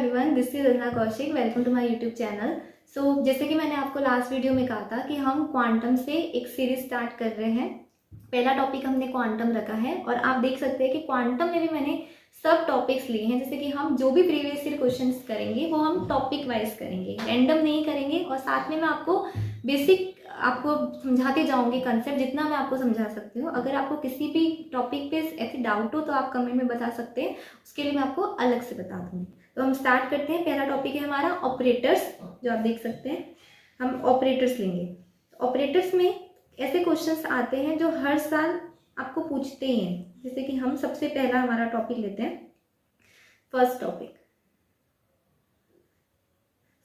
Everyone, this is Ranjana Kaushik. Welcome to my YouTube channel. So जैसे कि मैंने आपको लास्ट वीडियो में कहा था कि हम क्वांटम से एक सीरीज स्टार्ट कर रहे हैं। पहला टॉपिक हमने क्वांटम रखा है और आप देख सकते हैं कि क्वांटम में भी मैंने सब टॉपिक्स लिए हैं। जैसे कि हम जो भी प्रीवियस ईयर क्वेश्चंस करेंगे वो हम टॉपिक वाइज करेंगे, रैंडम नहीं करेंगे। और साथ में मैं आपको बेसिक आपको समझाते जाऊंगी कंसेप्ट, जितना मैं आपको समझा सकती हूँ। अगर आपको किसी भी टॉपिक पे ऐसे डाउट हो तो आप कमेंट में बता सकते हैं, उसके लिए मैं आपको अलग से बता दूंगी। तो हम स्टार्ट करते हैं। पहला टॉपिक है हमारा ऑपरेटर्स, जो आप देख सकते हैं। हम ऑपरेटर्स लेंगे। ऑपरेटर्स में ऐसे क्वेश्चंस आते हैं जो हर साल आपको पूछते ही हैं। जैसे कि हम सबसे पहला हमारा टॉपिक लेते हैं, फर्स्ट टॉपिक।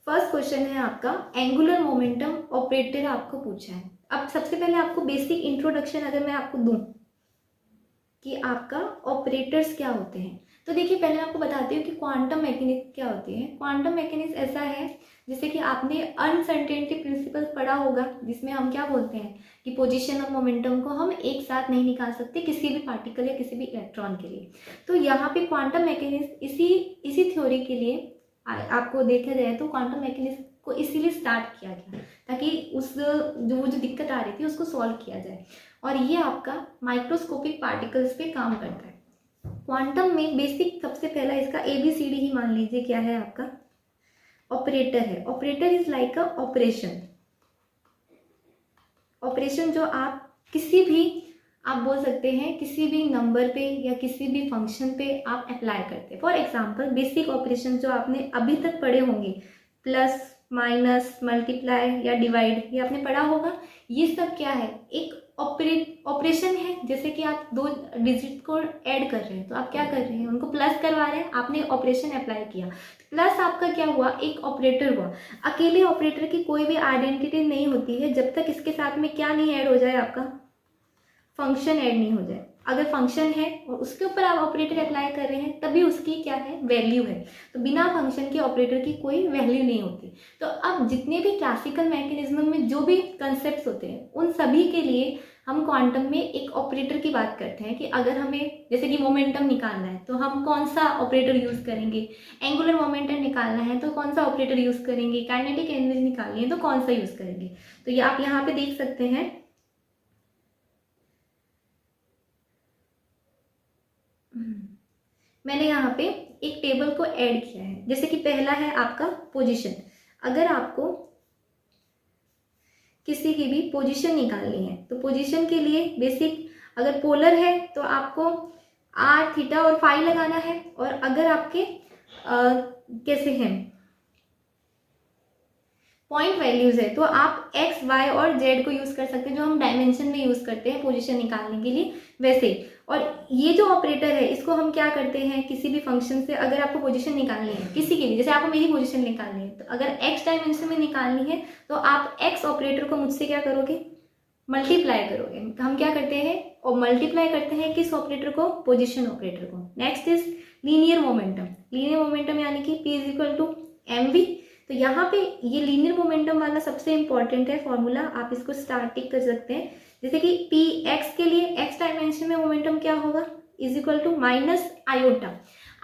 फर्स्ट क्वेश्चन है आपका एंगुलर मोमेंटम ऑपरेटर आपको पूछा है। अब सबसे पहले आपको बेसिक इंट्रोडक्शन अगर मैं आपको दूं कि आपका ऑपरेटर्स क्या होते हैं, तो देखिए पहले आपको बताती हूँ कि क्वांटम मैकेनिक्स क्या होती है। क्वांटम मैकेनिक्स ऐसा है जैसे कि आपने अनसर्टेनिटी प्रिंसिपल पढ़ा होगा, जिसमें हम क्या बोलते हैं कि पोजीशन और मोमेंटम को हम एक साथ नहीं निकाल सकते किसी भी पार्टिकल या किसी भी इलेक्ट्रॉन के लिए। तो यहाँ पे क्वांटम मैकेनिक्स इसी थ्योरी के लिए आपको देखा जाए तो क्वांटम मैकेनिक्स को इसीलिए स्टार्ट किया गया ताकि जो दिक्कत आ रही थी उसको सॉल्व किया जाए। और ये आपका माइक्रोस्कोपिक पार्टिकल्स पे काम करता है। क्वांटम में बेसिक सबसे पहला इसका ABCD ही मान लीजिए क्या है आपका ऑपरेटर है। Operator is like a operation जो आप किसी भी आप बोल सकते हैं किसी भी नंबर पे या किसी भी फंक्शन पे आप अप्लाई करते हैं। फॉर एग्जांपल बेसिक ऑपरेशन जो आपने अभी तक पढ़े होंगे, प्लस माइनस मल्टीप्लाई या डिवाइड, ये आपने पढ़ा होगा। ये सब क्या है, एक ऑपरेशन है। जैसे कि आप दो डिजिट को ऐड कर रहे हैं तो आप क्या कर रहे हैं, उनको प्लस करवा रहे हैं। आपने ऑपरेशन अप्लाई किया, प्लस आपका क्या हुआ, एक ऑपरेटर हुआ। अकेले ऑपरेटर की कोई भी आइडेंटिटी नहीं होती है जब तक इसके साथ में क्या नहीं ऐड हो जाए, आपका फंक्शन ऐड नहीं हो जाए। अगर फंक्शन है और उसके ऊपर आप ऑपरेटर अप्लाई कर रहे हैं तभी उसकी क्या है, वैल्यू है। तो बिना फंक्शन के ऑपरेटर की कोई वैल्यू नहीं होती। तो अब जितने भी क्लासिकल मैकेनिज्म में जो भी कंसेप्ट होते हैं उन सभी के लिए हम क्वांटम में एक ऑपरेटर की बात करते हैं कि अगर हमें जैसे कि मोमेंटम निकालना है तो हम कौन सा ऑपरेटर यूज करेंगे, एंगुलर मोमेंटम निकालना है तो कौन सा ऑपरेटर यूज करेंगे, काइनेटिक एनर्जी निकालनी है तो कौन सा यूज करेंगे। तो ये आप यहाँ पे देख सकते हैं। मैंने यहाँ पे एक टेबल को ऐड किया है। जैसे कि पहला है आपका पोजीशन। अगर आपको किसी की भी पोजीशन निकालनी है तो पोजीशन के लिए बेसिक अगर पोलर है तो आपको r, थीटा और फाई लगाना है। और अगर आपके कैसे हैं पॉइंट वैल्यूज है तो आप x, y और z को यूज कर सकते हैं, जो हम डायमेंशन में यूज करते हैं पोजीशन निकालने के लिए वैसे। और ये जो ऑपरेटर है इसको हम क्या करते हैं, किसी भी फंक्शन से अगर आपको पोजीशन निकालनी है किसी की भी, जैसे आपको मेरी पोजीशन निकालनी है तो अगर x डायमेंशन में निकालनी है तो आप x ऑपरेटर को मुझसे क्या करोगे, मल्टीप्लाई करोगे। हम क्या करते हैं और मल्टीप्लाई करते हैं किस ऑपरेटर को, पोजीशन ऑपरेटर को। Next is linear momentum. Linear momentum यानी कि P = mv। तो यहाँ पे ये लीनियर मोमेंटम वाला सबसे इंपॉर्टेंट है फॉर्मूला, आप इसको स्टार्टिंग कर सकते हैं। जैसे कि px के लिए x डायमेंशन में मोमेंटम क्या होगा, = माइनस आयोटा।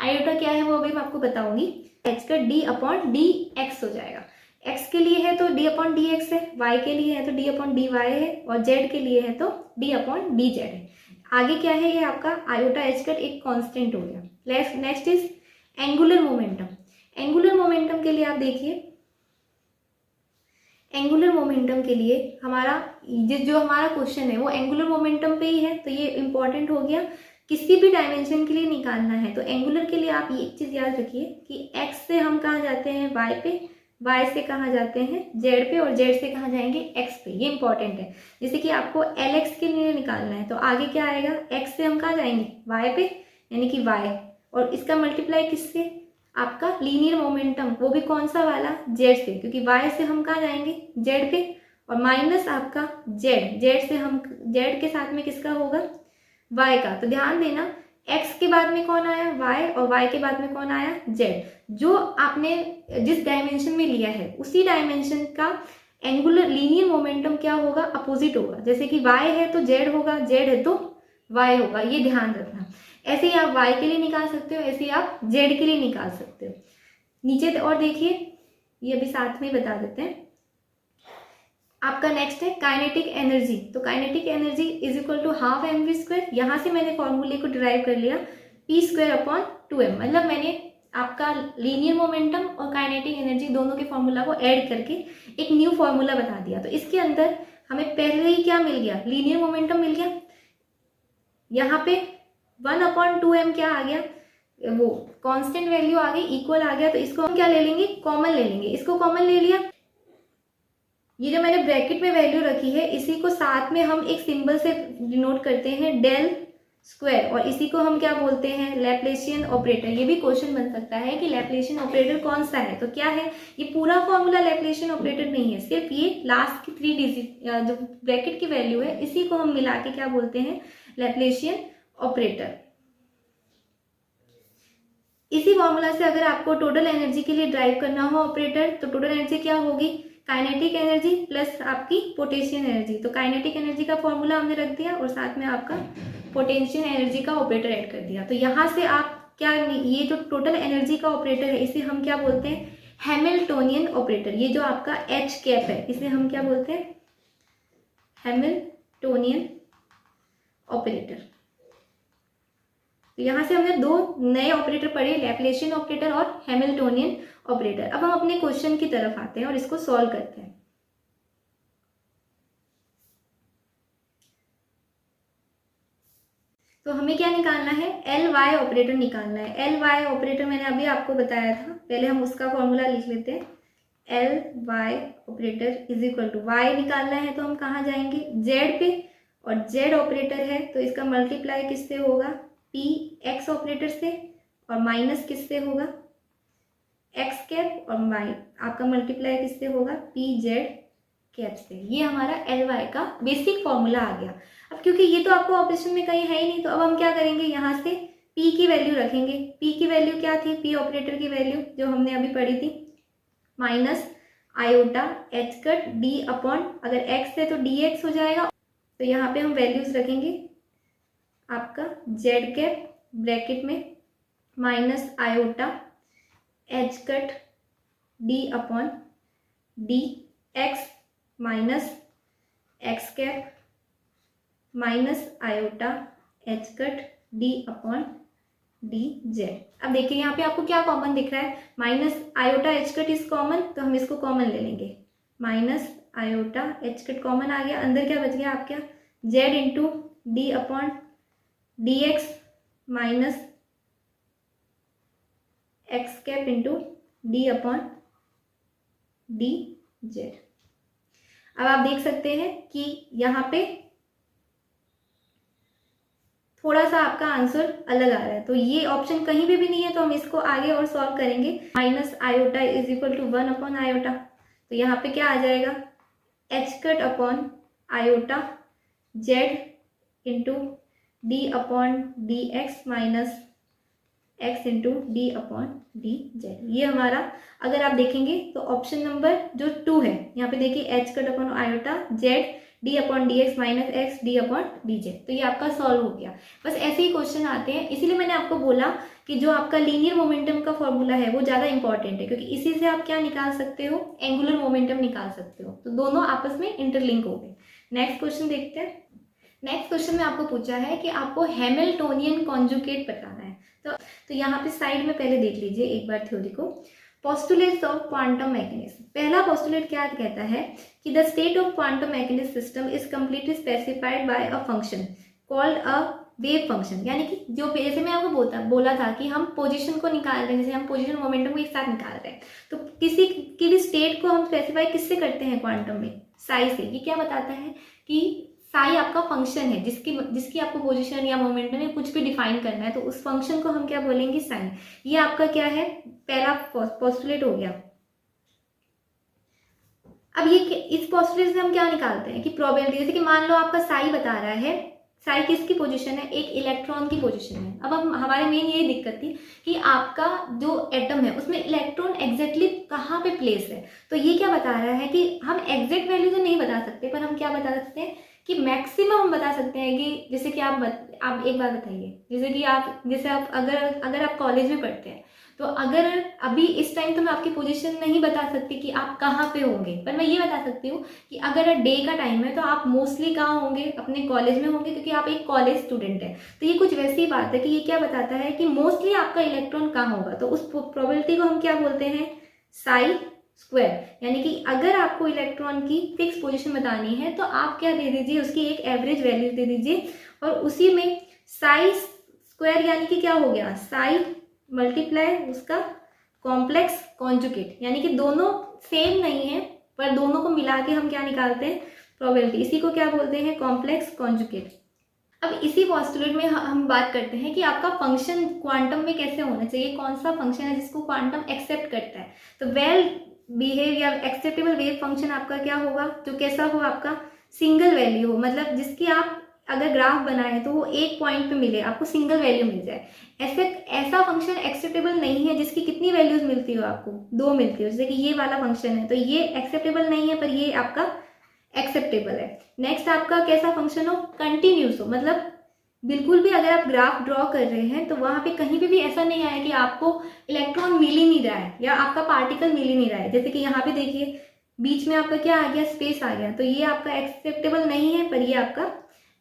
आयोटा क्या है वो अभी मैं आपको बताऊंगी। h का d/dx हो जाएगा। x के लिए है तो d/dx है, y के लिए है तो d/dy है और z के लिए है तो d/dz है। आगे क्या है, ये आपका आयोटा h का एक कांस्टेंट हो गया। Next is angular momentum. Angular momentum के लिए आप देखिए, एंगुलर मोमेंटम के लिए हमारा जो हमारा क्वेश्चन है वो एंगुलर मोमेंटम पे ही है। तो ये इंपॉर्टेंट हो गया, किसी भी डायमेंशन के लिए निकालना है तो एंगुलर के लिए आप ये एक चीज याद रखिए कि x से हम कहाँ जाते हैं, y पे, y से कहाँ जाते हैं, z पे, और z से कहाँ जाएंगे, x पे। ये इंपॉर्टेंट है। जैसे कि आपको Lx के लिए निकालना है तो आगे क्या आएगा, x से हम कहाँ जाएंगे, y पे, यानी कि y, और इसका मल्टीप्लाई किससे, आपका लीनियर मोमेंटम, वो भी कौन सा वाला, z से, क्योंकि y से हम कहाँ जाएंगे, z पे, और माइनस आपका z से हम z के साथ में किसका होगा, y का। तो ध्यान देना x के बाद में कौन आया, y, और y के बाद में कौन आया, z। जो आपने जिस डायमेंशन में लिया है उसी डायमेंशन का एंगुलर लीनियर मोमेंटम क्या होगा, अपोजिट होगा। जैसे कि y है तो z होगा, z है तो y होगा, ये ध्यान रखना। ऐसे ही आप y के लिए निकाल सकते हो, ऐसे ही आप z के लिए निकाल सकते हो। नीचे और देखिए, ये अभी साथ में बता देते हैं। आपका नेक्स्ट है काइनेटिक एनर्जी। तो kinetic energy is equal to half M V square. यहाँ से मैंने फॉर्मूले को डिराइव कर लिया पी स्क्वायर अपॉन 2m, मतलब मैंने आपका लीनियर मोमेंटम और काइनेटिक एनर्जी दोनों के फॉर्मूला को ऐड करके एक न्यू फॉर्मूला बता दिया। तो इसके अंदर हमें पहले ही क्या मिल गया, लीनियर मोमेंटम मिल गया। यहाँ पे 1/2m क्या आ गया, वो कांस्टेंट वैल्यू आ गई, इक्वल आ गया। तो इसको हम क्या ले लेंगे, कॉमन ले लेंगे। इसको कॉमन ले लिया। ये जो मैंने ब्रैकेट में वैल्यू रखी है, इसी को साथ में हम एक सिंबल से डिनोट करते हैं डेल स्क्वायर, और इसी को हम क्या बोलते हैं, लैप्लेशियन ऑपरेटर। ये भी क्वेश्चन बन सकता है कि लैप्लेशियन ऑपरेटर कौन सा है। तो क्या है, ये पूरा फॉर्मूला लैप्लेशियन ऑपरेटर नहीं है, सिर्फ ये लास्ट की 3 डिजिट जो ब्रैकेट की वैल्यू है, इसी को हम मिला के क्या बोलते हैं, लैप्लेशियन ऑपरेटर। इसी फॉर्मूला से अगर आपको टोटल एनर्जी के लिए ड्राइव करना हो ऑपरेटर, तो टोटल एनर्जी क्या होगी, काइनेटिक एनर्जी प्लस आपकी पोटेंशियल एनर्जी। तो काइनेटिक एनर्जी का फॉर्मूला हमने रख दिया और साथ में आपका पोटेंशियल एनर्जी का ऑपरेटर ऐड कर दिया। तो यहाँ से आप क्या, ये जो टोटल एनर्जी का ऑपरेटर है इसे हम क्या बोलते हैं, हैमिल्टोनियन ऑपरेटर। ये जो आपका एच कैप है इसे हम क्या बोलते हैं, हैमिल्टोनियन ऑपरेटर। तो यहाँ से हमने 2 नए ऑपरेटर पढ़े, लैप्लेशियन ऑपरेटर और हैमिल्टोनियन ऑपरेटर। अब हम अपने क्वेश्चन की तरफ आते हैं और इसको सॉल्व करते हैं। तो हमें क्या निकालना है, एल वाई ऑपरेटर निकालना है। एल वाई ऑपरेटर मैंने अभी आपको बताया था, पहले हम उसका फॉर्मूला लिख लेते हैं। L Y operator is equal to, Y निकालना है तो हम कहाँ जाएंगे, जेड पे, और जेड ऑपरेटर है तो इसका मल्टीप्लाई किससे होगा, पी एक्स ऑपरेटर से, और माइनस किससे होगा, एक्स कैप, और माइ आपका मल्टीप्लाई किससे होगा, पी जेड कैप से। ये हमारा एल वाई का बेसिक फॉर्मूला आ गया। अब क्योंकि ये तो आपको ऑपरेशन में कहीं है ही नहीं, तो अब हम क्या करेंगे, यहाँ से पी की वैल्यू रखेंगे। पी की वैल्यू क्या थी, पी ऑपरेटर की वैल्यू जो हमने अभी पढ़ी थी, minus iota H cut D upon, अगर एक्स है तो डी एक्स हो जाएगा। तो यहाँ पे हम वैल्यूज रखेंगे, आपका जेड कैप ब्रैकेट में minus iota H cut D upon D X minus X cap minus iota H cut D upon D Z. अब देखिए यहाँ पे आपको क्या कॉमन दिख रहा है, minus iota H cut is common, तो हम इसको कॉमन ले लेंगे। Minus iota H cut common आ गया, अंदर क्या बच गया आपका, Z into D upon D X minus X cap into D upon D Z. अब आप देख सकते हैं कि यहाँ पे थोड़ा सा आपका आंसर अलग आ रहा है, तो ये ऑप्शन कहीं पे भी नहीं है, तो हम इसको आगे और सॉल्व करेंगे। Minus iota is equal to 1 upon iota, तो यहाँ पे क्या आ जाएगा, H cut upon iota Z into D upon D X minus X into D upon D Z. ये हमारा अगर आप देखेंगे तो ऑप्शन नंबर जो 2 है, यहाँ पे देखिए H cut upon iota Z D upon D X minus x D upon D Z. तो ये आपका सॉल्व हो गया। बस ऐसे ही क्वेश्चन आते हैं, इसीलिए मैंने आपको बोला कि जो आपका लीनियर मोमेंटम का फॉर्मूला है वो ज़्यादा इंपॉर्टेंट है, क्योंकि इसी से आप क्या निकाल सकते हो, एंगुलर मोमेंटम निकाल सकते हो। तो दोनों आपस में इंटरलिंक हो गए। नेक्स्ट क्वेश्चन देखते हैं। नेक्स्ट क्वेश्चन में आपको पूछा है कि आपको हैमिल्टोनियन कॉन्जुगेट बताना है। तो यहाँ पे साइड में पहले देख लीजिए एक बार थ्योरी को। Postulates of quantum mechanism. पहला पोस्टुलेट क्या कहता है कि the state of quantum mechanism system is completely specified by a function called a wave function. यानी कि जो जैसे मैं आपको बोला था कि हम पोजीशन को निकाल रहे हैं, जैसे हम पोजीशन मोमेंटम को एक साथ निकाल रहे हैं, तो किसी की भी स्टेट को हम स्पेसिफाई किससे करते हैं क्वांटम में, साई से। ये क्या बताता है कि साई आपका फंक्शन है, जिसकी आपको पोजीशन या मोमेंटम या कुछ भी डिफाइन करना है, तो उस फंक्शन को हम क्या बोलेंगे, साई। ये आपका क्या है, पहला पोस्टुलेट हो गया। अब ये इस पोस्टुलेट से हम क्या निकालते हैं कि प्रोबेबिलिटी, जैसे कि मान लो आपका साई बता रहा है, साई किसकी पोजीशन है, एक इलेक्ट्रॉन की पोजीशन है। अब हम हमारे मेन यही दिक्कत थी कि आपका जो एटम है उसमें इलेक्ट्रॉन एग्जैक्टली कहाँ पे प्लेस है। तो ये क्या बता रहा है कि हम एग्जैक्ट वैल्यू तो नहीं बता सकते, पर हम क्या बता सकते हैं कि मैक्सिमम हम बता सकते हैं कि जैसे कि आप एक बात बताइए, जैसे आप अगर आप कॉलेज में पढ़ते हैं तो अगर अभी इस टाइम तो मैं आपकी पोजीशन नहीं बता सकती कि आप कहाँ पे होंगे, पर मैं ये बता सकती हूँ कि अगर डे का टाइम है तो आप मोस्टली कहाँ होंगे, अपने कॉलेज में होंगे, क्योंकि आप एक कॉलेज स्टूडेंट है। तो ये कुछ वैसी बात है कि ये क्या बताता है कि मोस्टली आपका इलेक्ट्रॉन कहाँ होगा। तो उस प्रोबेबिलिटी को हम क्या बोलते हैं, साई स्क्वायर। यानी कि अगर आपको इलेक्ट्रॉन की फिक्स पोजीशन बतानी है तो आप क्या दे दीजिए, उसकी एक एवरेज वैल्यू दे दीजिए, और उसी में साई स्क्वायर यानी कि क्या हो गया, साई मल्टीप्लाई उसका कॉम्प्लेक्स कॉन्जुगेट, यानी कि दोनों सेम नहीं है पर दोनों को मिला के हम क्या निकालते हैं, प्रोबेबिलिटी। इसी को क्या बोलते हैं, कॉम्प्लेक्स कॉन्जुगेट। अब इसी पॉस्टुलेट में हम बात करते हैं कि आपका फंक्शन क्वांटम में कैसे होना चाहिए, कौन सा फंक्शन है जिसको क्वांटम एक्सेप्ट करता है। तो वेल बिहेव या एक्सेप्टेबल वेव फंक्शन आपका क्या होगा, जो कैसा हो, आपका सिंगल वैल्यू हो, मतलब जिसकी आप अगर ग्राफ बनाए तो वो एक पॉइंट पे मिले, आपको सिंगल वैल्यू मिल जाए। ऐसा फंक्शन एक्सेप्टेबल नहीं है जिसकी कितनी वैल्यूज मिलती हो, आपको 2 मिलती हो, जैसे कि ये वाला फंक्शन है तो ये एक्सेप्टेबल नहीं है, पर ये आपका एक्सेप्टेबल है। नेक्स्ट आपका कैसा फंक्शन हो, कंटिन्यूस हो, मतलब बिल्कुल भी अगर आप ग्राफ ड्रॉ कर रहे हैं तो वहां पे कहीं पे भी ऐसा नहीं आया कि आपको इलेक्ट्रॉन मिल ही नहीं रहा है या आपका पार्टिकल मिल ही नहीं रहा है। जैसे कि यहाँ पे देखिए बीच में आपका क्या आ गया, स्पेस आ गया, तो ये आपका एक्सेप्टेबल नहीं है, पर ये आपका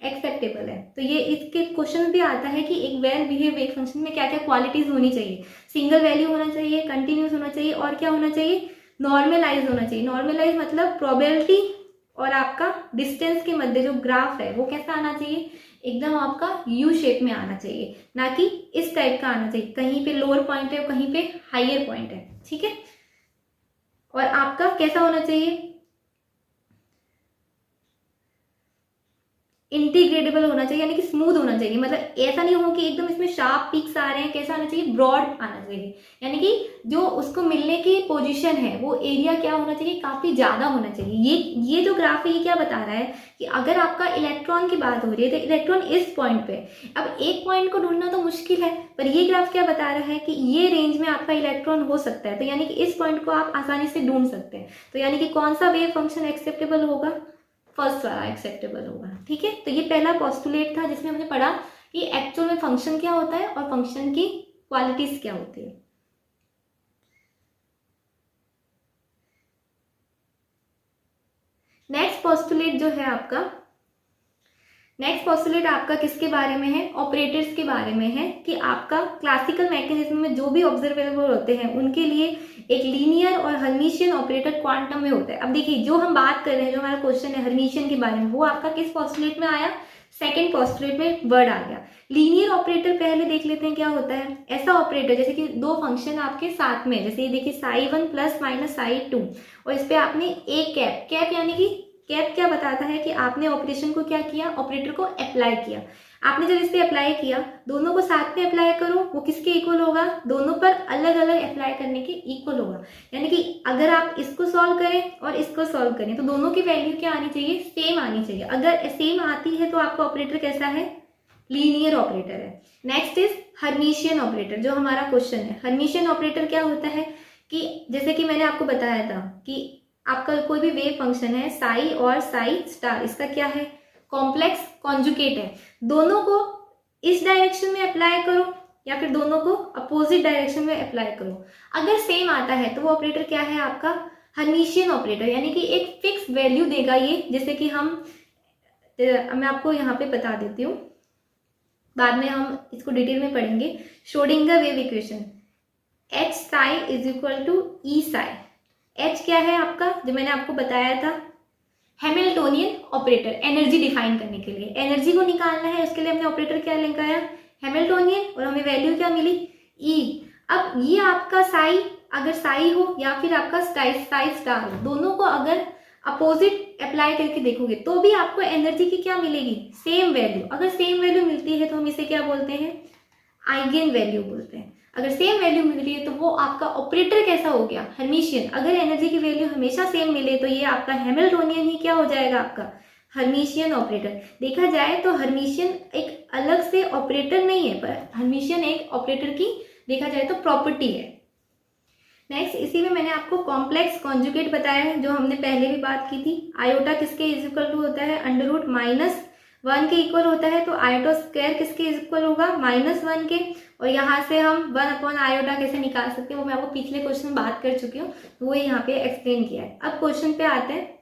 एक्सेप्टेबल है। तो ये इसके क्वेश्चन भी आता है कि एक वेल बिहेव वेव फंक्शन में क्या क्या क्वालिटीज होनी चाहिए, सिंगल वैल्यू होना चाहिए, कंटिन्यूस होना चाहिए, और क्या होना चाहिए, नॉर्मलाइज होना चाहिए। नॉर्मलाइज मतलब प्रोबेबिलिटी और आपका डिस्टेंस के मध्य जो ग्राफ है वो कैसा आना चाहिए, एकदम आपका यू शेप में आना चाहिए, ना कि इस टाइप का आना चाहिए, कहीं पे लोअर पॉइंट है और कहीं पे हाइयर पॉइंट है, ठीक है। और आपका कैसा होना चाहिए, इंटीग्रेटेबल होना चाहिए, यानी कि स्मूथ होना चाहिए, मतलब ऐसा नहीं हो कि एकदम इसमें शार्प पिक्स आ रहे हैं, कैसा आना चाहिए, ब्रॉड आना चाहिए, यानी कि जो उसको मिलने की पोजीशन है वो एरिया क्या होना चाहिए, काफी ज्यादा होना चाहिए। ये जो ग्राफ है ये क्या बता रहा है कि अगर आपका इलेक्ट्रॉन की बात हो रही है तो इलेक्ट्रॉन इस पॉइंट पे, अब एक पॉइंट को ढूंढना तो मुश्किल है, पर ये ग्राफ क्या बता रहा है कि ये रेंज में आपका इलेक्ट्रॉन हो सकता है, तो यानी कि इस पॉइंट को आप आसानी से ढूंढ सकते हैं। तो यानी कि कौन सा वेव फंक्शन एक्सेप्टेबल होगा, फर्स्ट वाला एक्सेप्टेबल होगा, ठीक है। तो ये पहला पॉस्टुलेट था जिसमें हमने पढ़ा कि एक्चुअल में फंक्शन क्या होता है और फंक्शन की क्वालिटीज क्या होती है। नेक्स्ट पॉस्टुलेट जो है आपका, नेक्स्ट पॉस्टुलेट आपका किसके बारे में है, ऑपरेटर्स के बारे में है, कि आपका क्लासिकल मैकेनिज्म में जो भी ऑब्जर्वेबल होते हैं उनके लिए एक लीनियर और हर्मिशियन ऑपरेटर क्वांटम में होता है। अब देखिए जो हम बात कर रहे हैं, जो हमारा क्वेश्चन है हर्मिशियन के बारे में, वो आपका किस पॉस्टुलेट में आया, सेकेंड पॉस्टुलेट में वर्ड आ गया। लीनियर ऑपरेटर पहले देख लेते हैं क्या होता है। ऐसा ऑपरेटर जैसे कि दो फंक्शन आपके साथ में, जैसे ये देखिए साई 1 प्लस माइनस साई 2, और इस पे आपने एक कैप यानी कि कैप क्या बताता है कि आपने ऑपरेशन को क्या किया, ऑपरेटर को अप्लाई किया। आपने जब इस पे अप्लाई किया, दोनों को साथ में अप्लाई करो, वो किसके इक्वल होगा, दोनों पर अलग अलग अप्लाई करने के इक्वल होगा। यानी कि अगर आप इसको सॉल्व करें और इसको सॉल्व करें तो दोनों की वैल्यू क्या आनी चाहिए, सेम आनी चाहिए। अगर सेम आती है तो आपका ऑपरेटर कैसा है, लीनियर ऑपरेटर है। नेक्स्ट इज हर्मिशियन ऑपरेटर, जो हमारा क्वेश्चन है। हर्मिशियन ऑपरेटर क्या होता है कि जैसे कि मैंने आपको बताया था कि आपका कोई भी वेव फंक्शन है साई और साई स्टार, इसका क्या है, कॉम्प्लेक्स कॉन्जुगेट है। दोनों को इस डायरेक्शन में अप्लाई करो या फिर दोनों को अपोजिट डायरेक्शन में अप्लाई करो। अगर सेम आता है तो वो ऑपरेटर क्या है आपका, हर्मिशियन ऑपरेटर, यानी कि एक फिक्स वैल्यू देगा ये। जैसे कि मैं आपको यहाँ पे बता देती हूँ, बाद में हम इसको डिटेल में पढ़ेंगे। Schrodinger wave equation, H psi is equal to E psi. H क्या है आपका, जो मैंने आपको बताया था, हैमिल्टोनियन ऑपरेटर, एनर्जी डिफाइन करने के लिए, एनर्जी को निकालना है, उसके लिए हमने ऑपरेटर क्या लगाया, हैमिल्टोनियन, और हमें वैल्यू क्या मिली, ई। अब ये आपका साई, अगर साई हो या फिर आपका साई स्टार हो, दोनों को अगर अपोजिट अप्लाई करके देखोगे तो भी आपको एनर्जी की क्या मिलेगी, सेम वैल्यू। अगर सेम वैल्यू मिलती है तो हम इसे क्या बोलते हैं, आइगेन वैल्यू बोलते हैं। अगर सेम वैल्यू मिल रही है तो वो आपका ऑपरेटर कैसा हो गया, हर्मिशियन। अगर एनर्जी की वैल्यू हमेशा सेम मिले तो ये आपका हैमिल्टोनियन ही क्या हो जाएगा, आपका हर्मिशियन ऑपरेटर। देखा जाए तो हर्मिशियन एक अलग से ऑपरेटर नहीं है, पर हर्मिशियन एक ऑपरेटर की देखा जाए तो प्रॉपर्टी है। नेक्स्ट इसी में मैंने आपको कॉम्प्लेक्स कॉन्जुगेट बताया है, जो हमने पहले भी बात की थी। आयोटा किसके इज इक्वल टू होता है, अंडर रूट माइनस 1 के इक्वल होता है तो आयोटा स्क्वायर किसके इक्वल होगा, -1 के। और यहाँ से हम 1 अपॉन आयोटा कैसे निकाल सकते हैं वो मैं आपको पिछले क्वेश्चन में बात कर चुकी हूँ, वो यहाँ पे एक्सप्लेन किया है। अब क्वेश्चन पे आते हैं।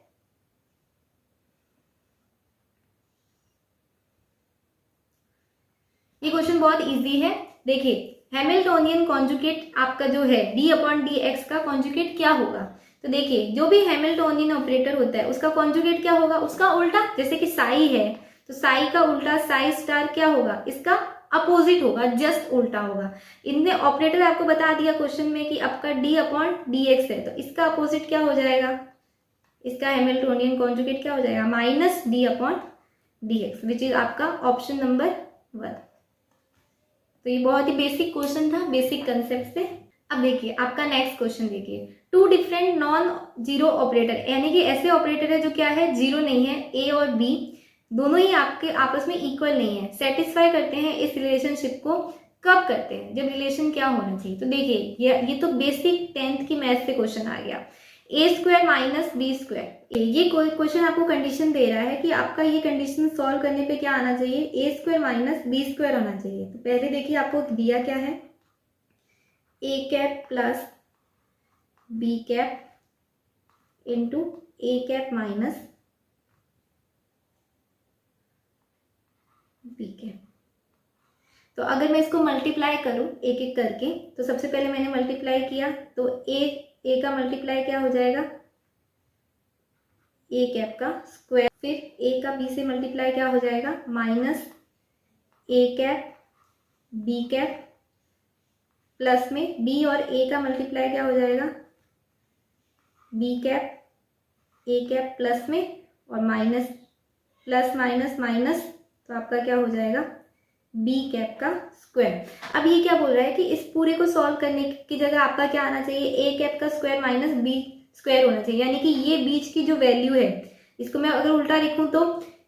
ये क्वेश्चन बहुत इजी है। देखिए हैमिल्टोनियन कॉन्जुगेट आपका जो है d अपॉन डी एक्स का कॉन्जुगेट क्या होगा। तो देखिए जो भी हैमिल्टोनियन ऑपरेटर होता है उसका कॉन्जुगेट क्या होगा, उसका उल्टा। जैसे कि साई है तो साई का उल्टा साई स्टार क्या होगा, इसका अपोजिट होगा, जस्ट उल्टा होगा। इनने ऑपरेटर आपको बता दिया क्वेश्चन में कि आपका d अपॉन डी एक्स है, तो इसका अपोजिट क्या हो जाएगा, इसका हैमिल्टोनियन कॉन्जुगेट क्या हो जाएगा, -d upon D x, which is आपका ऑप्शन नंबर 1। तो ये बहुत ही बेसिक क्वेश्चन था, बेसिक कंसेप्ट से। अब देखिए आपका नेक्स्ट क्वेश्चन देखिए, 2 डिफरेंट नॉन जीरो ऑपरेटर, यानी कि ऐसे ऑपरेटर है जो क्या है, जीरो नहीं है, ए और बी दोनों ही आपके आपस में इक्वल नहीं है, सेटिस्फाई करते हैं इस रिलेशनशिप को। कब करते हैं, जब रिलेशन क्या होना चाहिए। तो देखिए ये तो बेसिक 10th की मैथ से क्वेश्चन आ गया, ए स्क्वायर माइनस बी स्क्वायर। ये क्वेश्चन आपको कंडीशन दे रहा है कि आपका ये कंडीशन सॉल्व करने पे क्या आना चाहिए, A square minus B square आना चाहिए। तो पहले देखिए आपको दिया क्या है, A cap plus B cap into A cap minus B cap. तो अगर मैं इसको मल्टीप्लाई करूं एक एक करके, तो सबसे पहले मैंने मल्टीप्लाई किया तो ए का मल्टीप्लाई क्या हो जाएगा, ए कैप का स्क्वायर, फिर ए का बी से मल्टीप्लाई क्या हो जाएगा, minus A cap B cap, plus में बी और ए का मल्टीप्लाई क्या हो जाएगा, B cap A cap plus में, और माइनस प्लस माइनस माइनस, तो आपका क्या हो जाएगा, बी कैप का स्क्वायर। अब ये क्या बोल रहा है कि इस पूरे को सॉल्व करने की जगह आपका क्या आना चाहिए, ए कैप का स्क्वायर माइनस बी स्क्वायर होना चाहिए, यानी कि ये बीच की जो वैल्यू है इसको मैं अगर उल्टा लिखूं तो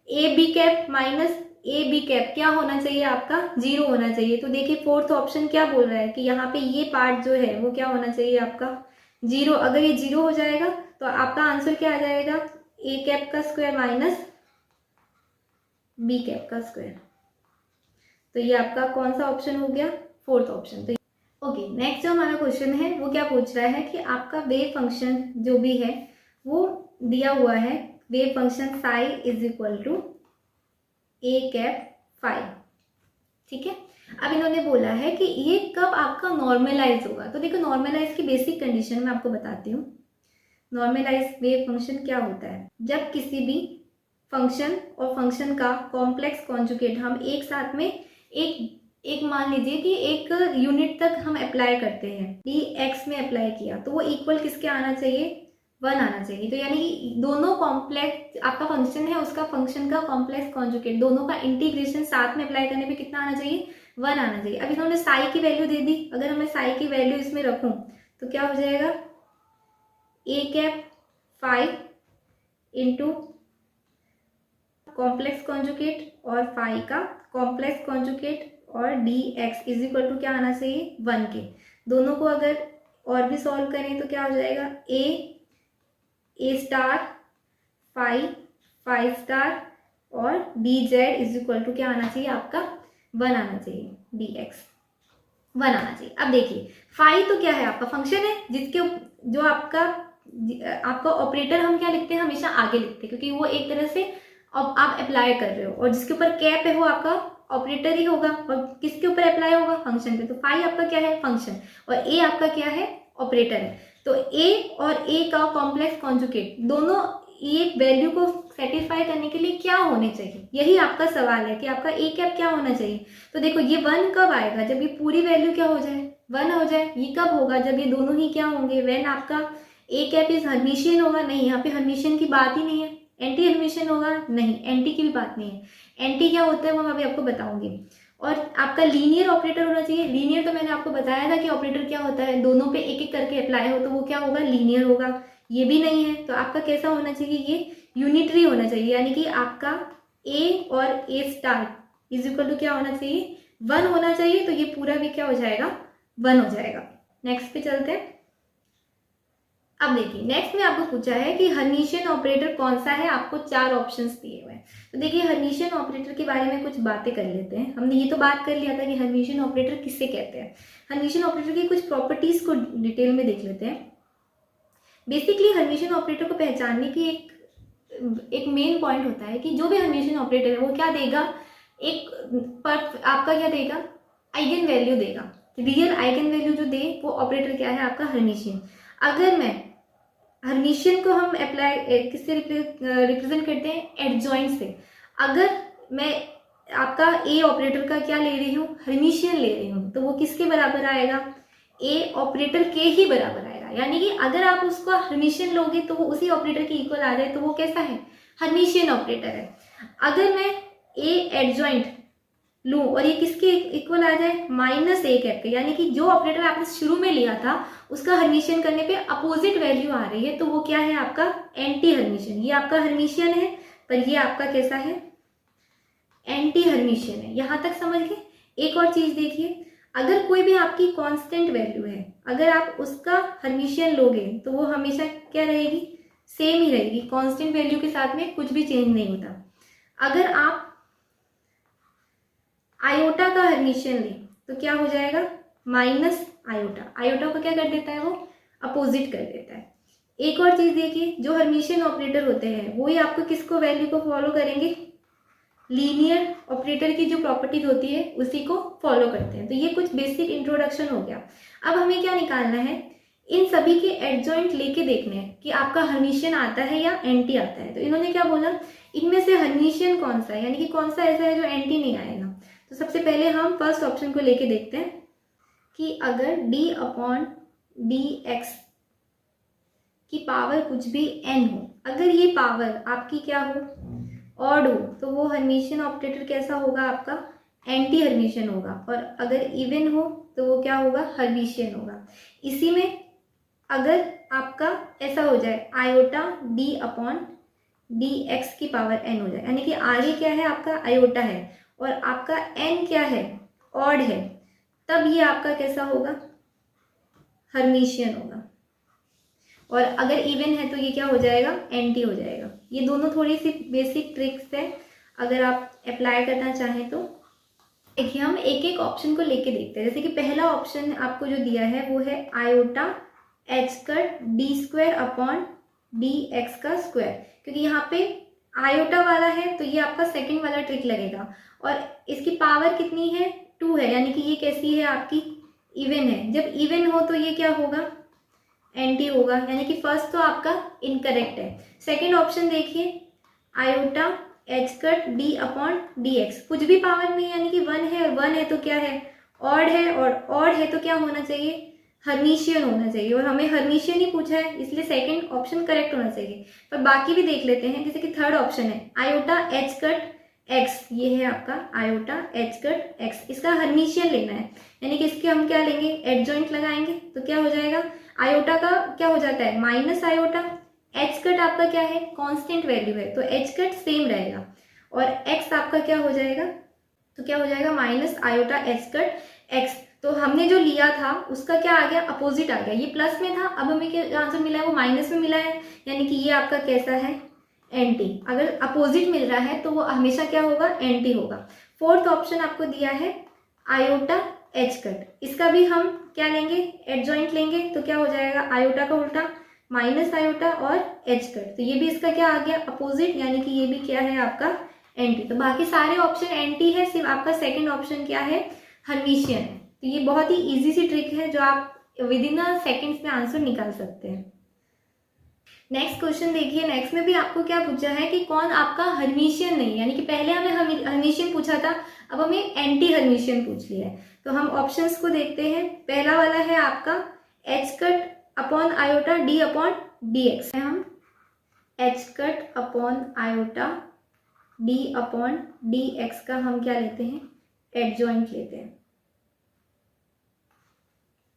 A B cap minus A B cap क्या होना चाहिए, आपका 0 होना चाहिए। तो देखिए फोर्थ ऑप्शन क्या बोल रहा है कि यहाँ पे ये पार्ट जो है वो क्या होना चाहिए, आपका 0। अगर ये 0 हो जाएगा तो आपका आंसर क्या आ जाएगा, ए कैप का स्क्वायर माइनस बी कैप का स्क्वायर। तो ये आपका कौन सा ऑप्शन हो गया, फोर्थ ऑप्शन। तो ओके नेक्स्ट जो हमारा क्वेश्चन है वो क्या पूछ रहा है कि आपका वेव फंक्शन जो भी है वो दिया हुआ है, wave function psi is equal to A cap phi, ठीक है। अब इन्होंने बोला है कि ये कब आपका नॉर्मलाइज होगा। तो देखो नॉर्मलाइज की बेसिक कंडीशन मैं आपको बताती हूँ। नॉर्मलाइज वेव फंक्शन क्या होता है, जब किसी भी फंक्शन और फंक्शन का कॉम्प्लेक्स कॉन्जुगेट हम एक साथ में एक मान लीजिए कि एक यूनिट तक हम अप्लाई करते हैं, डी एक्स में अप्लाई किया तो वो इक्वल किसके आना चाहिए, 1 आना चाहिए। तो यानी कि दोनों कॉम्प्लेक्स आपका फंक्शन है उसका फंक्शन का कॉम्प्लेक्स कॉन्जुगेट दोनों का इंटीग्रेशन साथ में अप्लाई करने पे कितना आना चाहिए, 1 आना चाहिए। अब इन्होंने साई की वैल्यू दे दी, अगर मैं साई की वैल्यू इसमें रखूं तो क्या हो जाएगा, A cap 5 into complex conjugate और फाई का कॉम्प्लेक्स कॉन्जुगेट और D X is equal to क्या आना चाहिए, 1 के। दोनों को अगर और भी सॉल्व करें तो क्या हो जाएगा, ए स्टार फाई स्टार और D Z is equal to क्या आना चाहिए, आपका 1 आना चाहिए, डी एक्स 1 आना चाहिए। अब देखिए फाई तो क्या है, आपका फंक्शन है जिसके जो आपका ऑपरेटर हम क्या लिखते हैं, हमेशा आगे लिखते हैं क्योंकि वो एक तरह से अब आप अप्लाई कर रहे हो, और जिसके ऊपर कैप है वो आपका ऑपरेटर ही होगा, और किसके ऊपर अप्लाई होगा, फंक्शन पे। तो फाई आपका क्या है, फंक्शन, और ए आपका क्या है, ऑपरेटर है। तो ए और ए का कॉम्प्लेक्स कॉन्जुगेट दोनों ये वैल्यू को सेटिस्फाई करने के लिए क्या होने चाहिए, यही आपका सवाल है कि आपका ए कैप क्या होना चाहिए। तो देखो ये 1 कब आएगा, जब ये पूरी वैल्यू क्या हो जाए, 1 हो जाए। ये कब होगा, जब ये दोनों ही क्या होंगे, व्हेन आपका ए कैप इज हर्मिशियन होगा। नहीं, यहाँ पे हर्मिशियन की बात ही नहीं है, एंटी हर्मिशियन होगा, नहीं एंटी की भी बात नहीं है। एंटी क्या होता है वो मैं अभी आपको बताऊंगी। और आपका लीनियर ऑपरेटर होना चाहिए। लीनियर तो मैंने आपको बताया था कि ऑपरेटर क्या होता है, दोनों पे एक एक करके अप्लाई हो तो वो क्या होगा, लीनियर होगा। ये भी नहीं है तो आपका कैसा होना चाहिए, ये यूनिटरी होना चाहिए, यानी कि आपका ए और ए स्टार इज इक्वल टू क्या होना चाहिए, 1 होना चाहिए। तो ये पूरा भी क्या हो जाएगा, 1 हो जाएगा। नेक्स्ट पे चलते हैं। अब देखिए नेक्स्ट में आपको पूछा है कि हर्मिशियन ऑपरेटर कौन सा है, आपको 4 ऑप्शंस दिए हुए हैं। तो देखिए हर्मिशियन ऑपरेटर के बारे में कुछ बातें कर लेते हैं। हमने ये तो बात कर लिया था कि हर्मिशियन ऑपरेटर किससे कहते हैं। हर्मिशियन ऑपरेटर की कुछ प्रॉपर्टीज को डिटेल में देख लेते हैं। बेसिकली हर्मिशियन ऑपरेटर को पहचानने की एक मेन पॉइंट होता है कि जो भी हर्मिशियन ऑपरेटर है वो क्या देगा, आपका क्या देगा, आइगन वैल्यू देगा। रियल आइगन वैल्यू जो दे वो ऑपरेटर क्या है, आपका हर्मिशियन। अगर मैं हर्मिशियन को हम अप्लाई किससे रिप्रेजेंट करते हैं, एडजॉइंट से। अगर मैं आपका ए ऑपरेटर का क्या ले रही हूँ, हर्मिशियन ले रही हूँ, तो वो किसके बराबर आएगा, ए ऑपरेटर के ही बराबर आएगा। यानी कि अगर आप उसको हर्मिशियन लोगे तो वो उसी ऑपरेटर के इक्वल आ जाए तो वो कैसा है, हर्मिशियन ऑपरेटर है। अगर मैं ए एडजॉइंट लूँ और ये किसके इक्वल आ जाए, माइनस ए करके, यानी कि जो ऑपरेटर आपने शुरू में लिया था उसका हर्मिशियन करने पे अपोजिट वैल्यू आ रही है तो वो क्या है, आपका एंटी हर्मिशियन। ये आपका हर्मिशियन है पर ये आपका कैसा है, एंटी हर्मिशियन है। यहां तक समझ गए। एक और चीज देखिए, अगर कोई भी आपकी कांस्टेंट वैल्यू है, अगर आप उसका हर्मिशियन लोगे तो वो हमेशा क्या रहेगी, सेम ही रहेगी। कांस्टेंट वैल्यू के साथ में कुछ भी चेंज नहीं होता। अगर आप आयोटा का हर्मिशियन ले तो क्या हो जाएगा, माइनस आयोटा। आयोटा को क्या कर देता है, वो अपोजिट कर देता है। एक और चीज देखिए, जो हर्मिशियन ऑपरेटर होते हैं वो ही आपको किसको वैल्यू को फॉलो करेंगे, लीनियर ऑपरेटर की जो प्रॉपर्टीज होती है उसी को फॉलो करते हैं। तो ये कुछ बेसिक इंट्रोडक्शन हो गया। अब हमें क्या निकालना है, इन सभी के एडजॉइंट लेके देखने हैं कि आपका हर्मिशियन आता है या एंटी आता है। तो इन्होंने क्या बोला, इनमें से हर्मिशियन कौन सा है, यानी कि कौन सा ऐसा है जो एंटी नहीं आएगा। तो सबसे पहले हम फर्स्ट ऑप्शन को लेके देखते हैं कि अगर d अपॉन डी एक्स की पावर कुछ भी n हो, अगर ये पावर आपकी क्या हो, ऑड हो, तो वो हर्मिशियन ऑपरेटर कैसा होगा, आपका एंटी हर्मिशियन होगा। और अगर इवन हो तो वो क्या होगा, हर्मिशियन होगा। इसी में अगर आपका ऐसा हो जाए, iota d upon D x की पावर n हो जाए, यानी कि आगे क्या है, आपका आयोटा है और आपका n क्या है, ऑड है, तब ये आपका कैसा होगा, हर्मिशियन होगा। और अगर इवन है तो ये क्या हो जाएगा, एंटी हो जाएगा। ये दोनों थोड़ी सी बेसिक ट्रिक्स है, अगर आप अप्लाई करना चाहें तो। देखिए हम एक एक ऑप्शन को लेके देखते हैं। जैसे कि पहला ऑप्शन आपको जो दिया है वो है iota H cut D square upon D X का स्क्वायर, क्योंकि यहाँ पे आयोटा वाला है तो ये आपका सेकंड वाला ट्रिक लगेगा। और इसकी पावर कितनी है, 2 है, यानी कि ये कैसी है, आपकी इवन है। जब इवन हो तो ये क्या होगा, एंटी होगा, यानी कि फर्स्ट तो आपका इनकरेक्ट है। सेकंड ऑप्शन देखिए, iota H cut D upon D x, कुछ भी पावर नहीं, यानी कि 1 है और 1 है तो क्या है, ऑड है, और ऑड है तो क्या होना चाहिए, हर्मिशियन होना चाहिए। और हमें हर्मिशियन ही पूछा है इसलिए सेकंड ऑप्शन करेक्ट होना चाहिए। पर बाकी भी देख लेते हैं। जैसे कि थर्ड ऑप्शन है आयोटा एच कट एक्स, ये है आपका आयोटा एच कट एक्स, इसका हर्मिशियन लेना है, यानी कि इसके हम क्या लेंगे, एडजॉइंट लगाएंगे। तो क्या हो जाएगा, आयोटा का क्या हो जाता है, माइनस आयोटा, एच कट आपका क्या है, कांस्टेंट वैल्यू है तो एच कट सेम रहेगा, और एक्स आपका क्या हो जाएगा, तो क्या हो जाएगा, minus iota H cut x. तो हमने जो लिया था उसका क्या आ गया, अपोजिट आ गया। ये प्लस में था, अब हमें क्या आंसर मिला है, वो माइनस में मिला है, यानी कि ये आपका कैसा है, एंटी। अगर अपोजिट मिल रहा है तो वो हमेशा क्या होगा, एंटी होगा। फोर्थ ऑप्शन आपको दिया है आयोटा एच कट, इसका भी हम क्या लेंगे, एडजॉइंट लेंगे। तो क्या हो जाएगा, आयोटा का उल्टा माइनस आयोटा और एच कट, तो ये भी इसका क्या आ गया, अपोजिट, यानी कि ये भी क्या है आपका एंटी। तो बाकी सारे ऑप्शन एंटी है, सिर्फ आपका सेकंड ऑप्शन क्या है, हर्मिशियन है। तो ये बहुत ही इजी सी ट्रिक है जो आप विद इन सेकेंड्स में आंसर निकाल सकते हैं। नेक्स्ट क्वेश्चन देखिए, नेक्स्ट में भी आपको क्या पूछा है कि कौन आपका हर्मिशियन नहीं, यानी कि पहले हमें हर्मिशियन पूछा था, अब हमें एंटी हर्मिशियन पूछ लिया है। तो हम ऑप्शंस को देखते हैं। पहला वाला है आपका H cut upon iota D upon D X, हम H cut upon iota D upon D X का हम क्या लेते हैं, एडजॉइंट लेते हैं।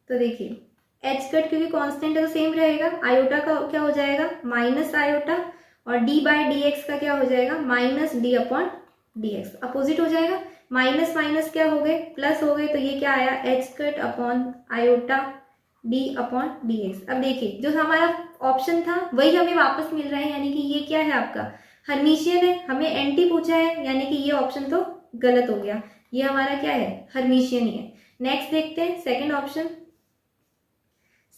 तो देखिए एच कट क्योंकि कांस्टेंट है तो सेम रहेगा, आयोटा का क्या हो जाएगा, माइनस आयोटा, और डी बाय डी एक्स का क्या हो जाएगा, minus D upon D x, opposite हो जाएगा। माइनस माइनस क्या हो गए, प्लस हो गए, तो ये क्या आया, H cut upon iota D upon D x. अब देखिए जो हमारा ऑप्शन था वही हमें वापस मिल रहा है, यानी कि ये क्या है आपका हर्मिशियन है। हमें एंटी पूछा है, यानी कि ये ऑप्शन तो गलत हो गया, ये हमारा क्या है हर्मिशियन ही है। नेक्स्ट देखते हैं सेकंड ऑप्शन।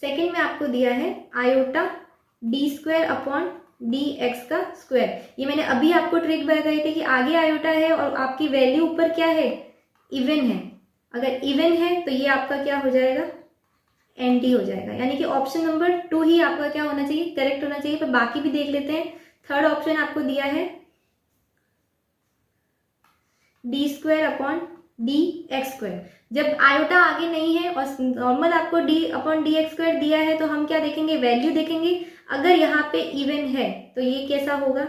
सेकंड में आपको दिया है iota D square upon D X का स्क्वायर। ये मैंने अभी आपको ट्रिक बताई थी कि आगे आयोटा है और आपकी वैल्यू ऊपर क्या है इवन है। अगर इवन है तो ये आपका क्या हो जाएगा एंटी हो जाएगा, यानी कि ऑप्शन नंबर 2 ही आपका क्या होना चाहिए करेक्ट होना चाहिए। पर बाकी भी देख लेते हैं। थर्ड ऑप्शन आपको दिया है D square upon D x square. जब आयोटा आगे नहीं है और नॉर्मल आपको D upon D x square दिया है तो हम क्या देखेंगे वैल्यू देखेंगे। अगर यहाँ पे इवन है तो ये कैसा होगा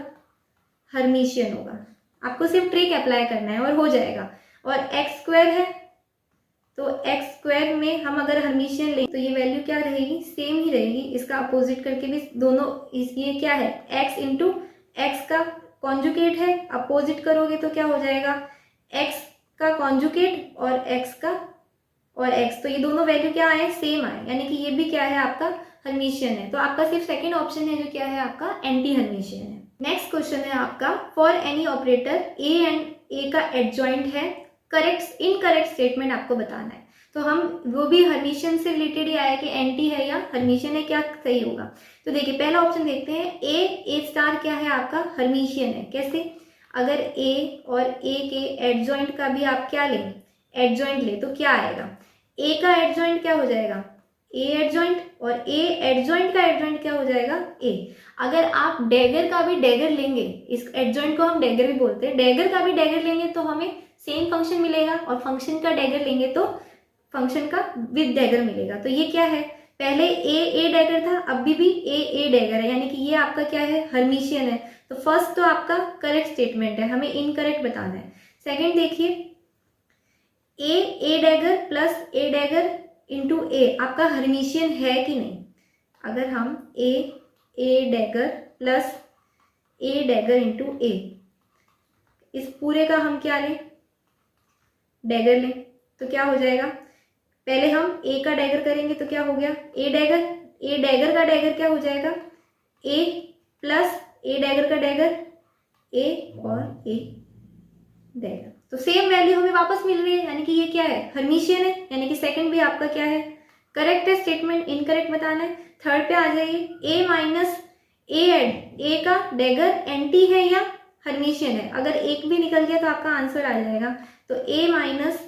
हर्मिशियन होगा। आपको सिर्फ ट्रिक अप्लाई करना है और हो जाएगा। और एक्स स्क्वायर है तो एक्स स्क्वायर में हम अगर हर्मिशियन लें तो ये वैल्यू क्या रहेगी सेम ही रहेगी। इसका अपोजिट करके भी दोनों ये क्या है एक्स इंटू एक्स का कॉन्जुगेट है, अपोजिट करोगे तो क्या हो जाएगा एक्स का कॉन्जुगेट और एक्स का और एक्स, तो ये दोनों वैल्यू क्या आए सेम आए, यानी कि ये भी क्या है आपका हर्मिशियन है। तो आपका सिर्फ सेकंड ऑप्शन है जो क्या है आपका एंटी हर्मिशियन है। नेक्स्ट क्वेश्चन है आपका for any operator A and A का एडजॉइंट है, करेक्ट इनकरेक्ट स्टेटमेंट आपको बताना है। तो हम वो भी हर्मिशियन से रिलेटेड ही आया कि एंटी है या हर्मिशियन है, क्या सही होगा। तो देखिए पहला ऑप्शन देखते हैं ए स्टार क्या है आपका हर्मिशियन है। कैसे, अगर ए और ए के एडजॉइंट का भी आप क्या लें एडजॉइंट ले तो क्या आएगा ए का एडजॉइंट क्या हो जाएगा ए एडजॉइंट और ए एडजॉइंट का एडजॉइंट क्या हो जाएगा ए। अगर आप डैगर का भी डैगर लेंगे, इस एडजॉइंट को हम डैगर भी बोलते हैं, डैगर का भी डैगर लेंगे तो हमें सेम फंक्शन मिलेगा और फंक्शन का डैगर लेंगे तो फंक्शन का विद डैगर मिलेगा। तो ये क्या है पहले ए डैगर था अभी भी ए डैगर है, यानी कि ये आपका क्या है हर्मिशियन है। तो फर्स्ट तो आपका करेक्ट स्टेटमेंट है, हमें इनकरेक्ट बताना है। सेकंड देखिए ए डैगर प्लस ए डैगर इंटू ए आपका हर्मिशियन है कि नहीं। अगर हम ए डैगर प्लस ए डैगर इंटू ए इस पूरे का हम क्या लें डैगर लें तो क्या हो जाएगा, पहले हम ए का डैगर करेंगे तो क्या हो गया ए डैगर का डैगर क्या हो जाएगा ए प्लस ए डैगर का डैगर ए और ए डैगर। तो सेम वैल्यू हमें वापस मिल रही है, यानी कि ये क्या है हर्मिशियन है, यानी कि सेकंड भी आपका क्या है करेक्ट है स्टेटमेंट, इनकरेक्ट बताना है। थर्ड पे आ जाइए ए माइनस ए का डैगर एंटी है या हर्मिशियन है। अगर एक भी निकल गया तो आपका आंसर आ जाएगा। तो ए माइनस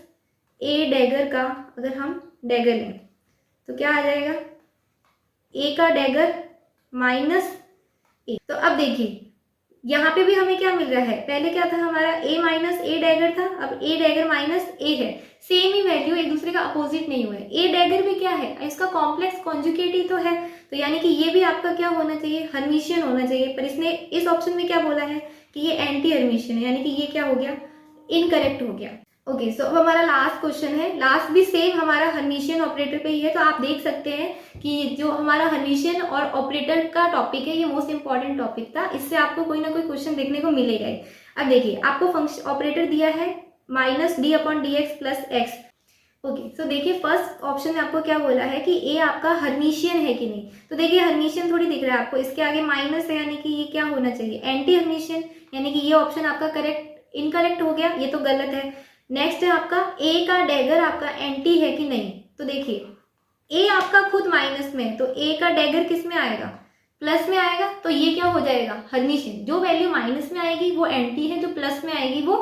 ए डैगर का अगर हम डैगर लें तो क्या आ जाएगा ए का डैगर माइनस ए। तो अब देखिए यहाँ पे भी हमें क्या मिल रहा है, पहले क्या था हमारा ए माइनस ए डैगर था, अब ए डैगर माइनस ए है, सेम ही वैल्यू एक दूसरे का अपोजिट नहीं हुआ है। ए डैगर भी क्या है इसका कॉम्प्लेक्स कॉन्जुगेट ही तो है, तो यानी कि ये भी आपका क्या होना चाहिए हर्मिशियन होना चाहिए। पर इसने इस ऑप्शन में क्या बोला है कि ये एंटी हर्मिशियन है, यानी कि ये क्या हो गया इनकरेक्ट हो गया। ओके सो अब हमारा लास्ट क्वेश्चन है, लास्ट भी सेम हमारा हर्मिशियन ऑपरेटर पे ही है। तो आप देख सकते हैं कि जो हमारा हर्मिशियन और ऑपरेटर का टॉपिक है ये मोस्ट इंपॉर्टेंट टॉपिक था, इससे आपको कोई ना कोई क्वेश्चन देखने को मिलेगा ही। अब देखिए आपको फंक्शन ऑपरेटर दिया है minus D upon D x plus x. Okay so देखिए फर्स्ट ऑप्शन में आपको क्या बोला है कि ए आपका हर्मिशियन है कि नहीं। तो देखिए हर्मिशियन थोड़ी दिख रहा है आपको, इसके आगे माइनस है, यानी कि ये क्या होना चाहिए एंटी हर्मिशियन, यानी कि ये ऑप्शन आपका करेक्ट इनकरेक्ट हो गया, ये तो गलत है। नेक्स्ट है आपका ए का डैगर आपका एंटी है कि नहीं। तो देखिए ए आपका खुद माइनस में है तो ए का डैगर किस में आएगा प्लस में आएगा, तो ये क्या हो जाएगा हर्मिशियन। जो वैल्यू माइनस में आएगी वो एंटी है, जो प्लस में आएगी वो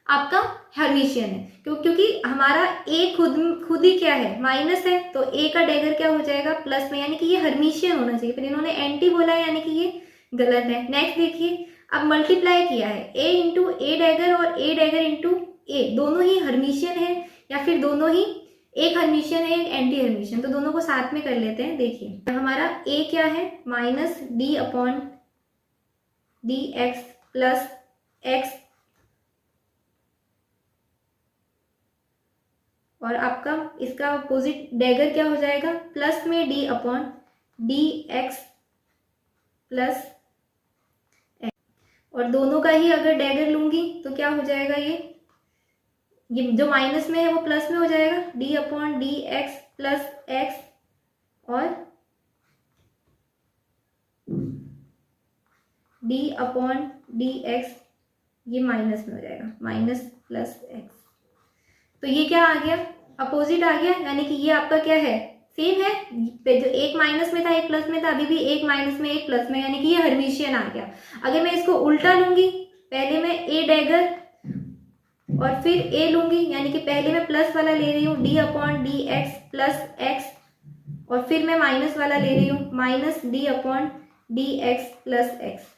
आपका हर्मिशियन है। क्योंकि हमारा ए खुद ही क्या है माइनस है, तो ए का डैगर क्या हो जाएगा प्लस में, यानी कि ये हर्मिशियन होना चाहिए, पर इन्होंने एंटी बोला है, यानी कि ये गलत है। नेक्स्ट देखिए अब मल्टीप्लाई किया है ए इंटू ए डैगर और ए डैगर इंटू ए, दोनों ही हर्मिशियन है या फिर दोनों ही एक हर्मिशियन है एक एंटी हर्मिशियन, तो दोनों को साथ में कर लेते हैं। देखिए हमारा ए क्या है minus D upon D x plus x और आपका इसका अपोजिट डैगर क्या हो जाएगा प्लस में D upon D x plus x, और दोनों का ही अगर डैगर लूंगी तो क्या हो जाएगा ये जो माइनस में है वो प्लस में हो जाएगा D upon D x plus x और डी अपॉन डी एक्स ये माइनस में हो जाएगा, माइनस प्लस एक्स। तो ये क्या आ गया, अपोजिट आ गया, यानी कि ये आपका क्या है, सेम है। जो एक माइनस में था एक प्लस में था, अभी भी एक माइनस में एक प्लस में, यानी कि ये हर्मिशियन आ गया। अगर मैं इसको उल्टा लूंगी, पहले मैं ए डैगर और फिर ए लूंगी, यानी कि पहले मैं प्लस वाला ले रही हूँ D upon D x plus x, और फिर मैं माइनस वाला ले रही हूँ minus D upon D x plus x.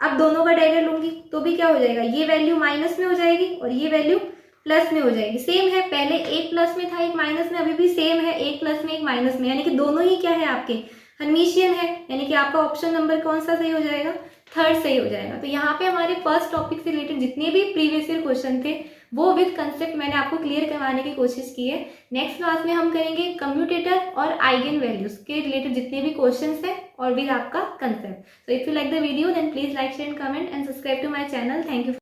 अब दोनों का डैगर लूंगी तो भी क्या हो जाएगा, ये वैल्यू माइनस में हो जाएगी और ये वैल्यू प्लस में हो जाएगी। सेम है, पहले एक प्लस में था एक माइनस में, अभी भी सेम है, एक प्लस में एक माइनस में, यानी कि दोनों ही क्या है आपके हर्मिशियन है, यानी कि आपका ऑप्शन नंबर कौन सा सही हो जाएगा, थर्ड सही हो जाएगा। तो यहाँ पे हमारे फर्स्ट टॉपिक से रिलेटेड जितने भी प्रीवियस ईयर क्वेश्चन थे वो विद कंसेप्ट मैंने आपको क्लियर करवाने की कोशिश की है। नेक्स्ट क्लास में हम करेंगे कम्यूटेटर और आइगन वैल्यूज के रिलेटेड जितने भी क्वेश्चंस हैं और विद आपका concept. So if you like the video then please like share and comment and subscribe to my channel. Thank you.